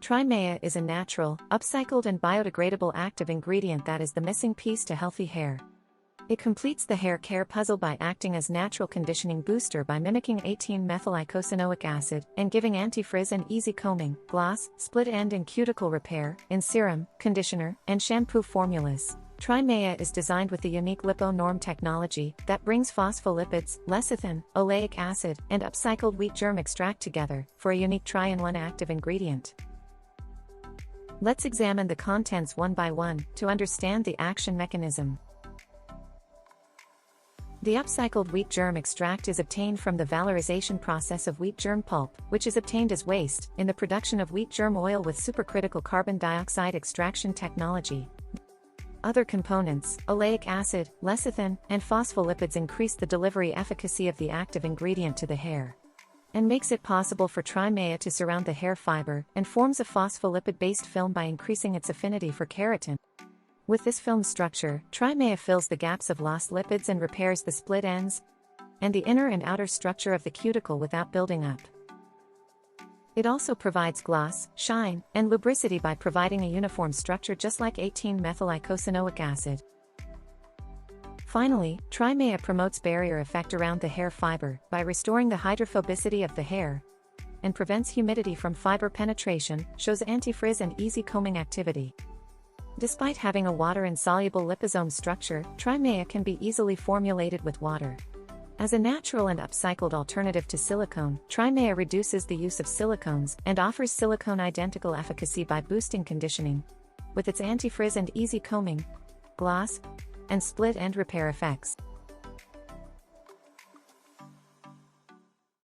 TRI-MEA is a natural, upcycled and biodegradable active ingredient that is the missing piece to healthy hair. It completes the hair care puzzle by acting as natural conditioning booster by mimicking 18-methyl-eicosanoic acid and giving anti-frizz and easy combing, gloss, split end and cuticle repair in serum, conditioner, and shampoo formulas. TRI-MEA is designed with the unique liposome technology that brings phospholipids, lecithin, oleic acid, and upcycled wheat germ extract together for a unique tri-in-one active ingredient. Let's examine the contents one by one to understand the action mechanism. The upcycled wheat germ extract is obtained from the valorization process of wheat germ pulp, which is obtained as waste, in the production of wheat germ oil with supercritical carbon dioxide extraction technology. Other components, oleic acid, lecithin, and phospholipids increase the delivery efficacy of the active ingredient to the hair, and makes it possible for TRI-MEA to surround the hair fiber and forms a phospholipid-based film by increasing its affinity for keratin. With this film structure, TRI-MEA fills the gaps of lost lipids and repairs the split ends and the inner and outer structure of the cuticle without building up. It also provides gloss, shine, and lubricity by providing a uniform structure just like 18-methyl-eicosanoic acid. Finally, TRI-MEA promotes barrier effect around the hair fiber by restoring the hydrophobicity of the hair and prevents humidity from fiber penetration, shows anti-frizz and easy combing activity. Despite having a water-insoluble liposome structure, TRI-MEA can be easily formulated with water. As a natural and upcycled alternative to silicone, TRI-MEA reduces the use of silicones and offers silicone-identical efficacy by boosting conditioning, with its anti-frizz and easy combing, gloss, and split end repair effects.